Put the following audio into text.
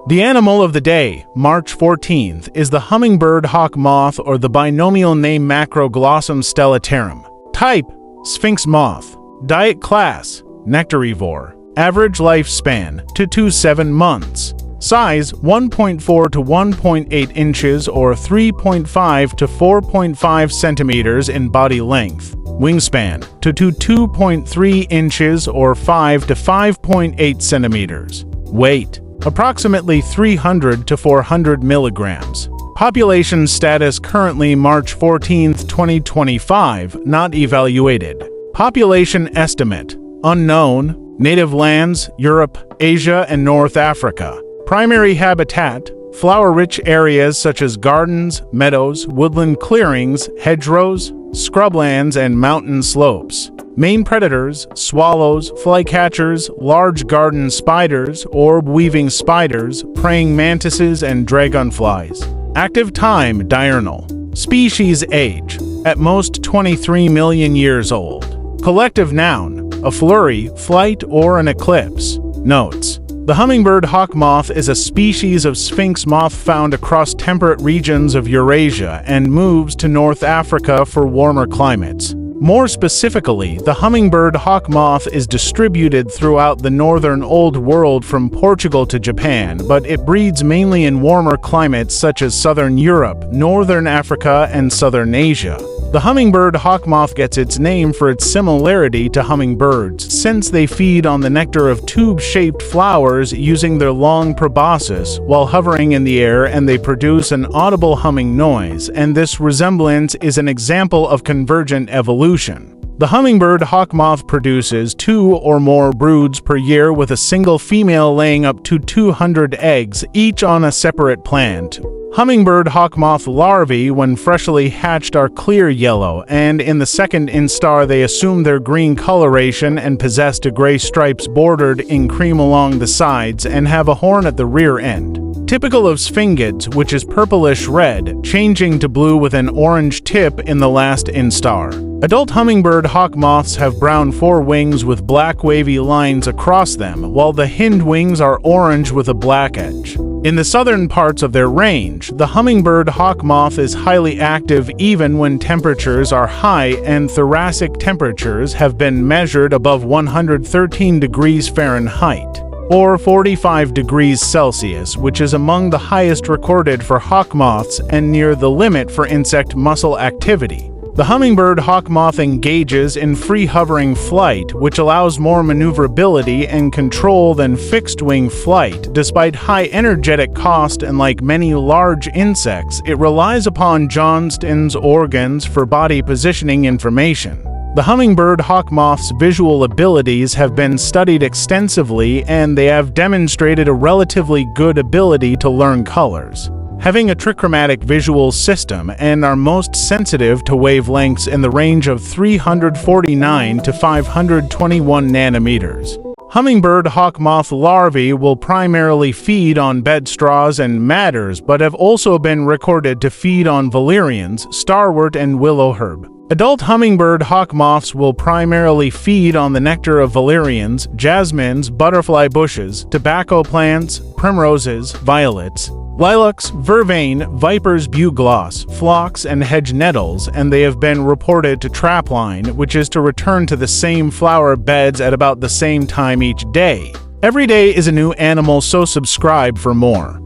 The animal of the day, March 14th, is the hummingbird hawk-moth or the binomial name Macroglossum stellatarum. Type, Sphinx moth. Diet class, nectarivore. Average lifespan, 2 to 7 months. Size, 1.4 to 1.8 inches or 3.5 to 4.5 centimeters in body length. Wingspan, 2 to 2.3 inches or 5 to 5.8 centimeters. Weight, approximately 300 to 400 milligrams. Population status currently March 14, 2025, not evaluated. Population estimate, unknown. Native lands, Europe, Asia, and North Africa. Primary habitat, flower-rich areas such as gardens, meadows, woodland clearings, hedgerows, scrublands, and mountain slopes. Main predators, swallows, flycatchers, large garden spiders, orb-weaving spiders, praying mantises, and dragonflies. Active time, diurnal. Species age, at most 23 million years old. Collective noun, a flurry, flight, or an eclipse. Notes: the hummingbird hawk-moth is a species of sphinx moth found across temperate regions of Eurasia and moves to North Africa for warmer climates. More specifically, the hummingbird hawk-moth is distributed throughout the northern Old World from Portugal to Japan, but it breeds mainly in warmer climates such as southern Europe, northern Africa, and southern Asia. The hummingbird hawk-moth gets its name for its similarity to hummingbirds, since they feed on the nectar of tube-shaped flowers using their long proboscis while hovering in the air, and they produce an audible humming noise, and this resemblance is an example of convergent evolution. The hummingbird hawk-moth produces 2 or more broods per year, with a single female laying up to 200 eggs, each on a separate plant. Hummingbird hawk-moth larvae, when freshly hatched, are clear yellow, and in the second instar they assume their green coloration and possess gray stripes bordered in cream along the sides and have a horn at the rear end. Typical of Sphingidae, which is purplish-red, changing to blue with an orange tip in the last instar. Adult hummingbird hawk-moths have brown forewings with black wavy lines across them, while the hind wings are orange with a black edge. In the southern parts of their range, the hummingbird hawk-moth is highly active even when temperatures are high, and thoracic temperatures have been measured above 113 degrees Fahrenheit, or 45 degrees Celsius, which is among the highest recorded for hawk-moths and near the limit for insect muscle activity. The hummingbird hawk-moth engages in free hovering flight, which allows more maneuverability and control than fixed-wing flight, despite high energetic cost, and like many large insects, it relies upon Johnston's organs for body positioning information. The hummingbird hawk-moth's visual abilities have been studied extensively, and they have demonstrated a relatively good ability to learn colors, having a trichromatic visual system, and are most sensitive to wavelengths in the range of 349 to 521 nanometers. Hummingbird hawk-moth larvae will primarily feed on bedstraws and matters, but have also been recorded to feed on valerians, starwort, and willow herb. Adult hummingbird hawk-moths will primarily feed on the nectar of valerians, jasmines, butterfly bushes, tobacco plants, primroses, violets, lilacs, vervain, viper's bugloss, phlox, and hedge nettles, and they have been reported to trapline, which is to return to the same flower beds at about the same time each day. Every day is a new animal, so subscribe for more.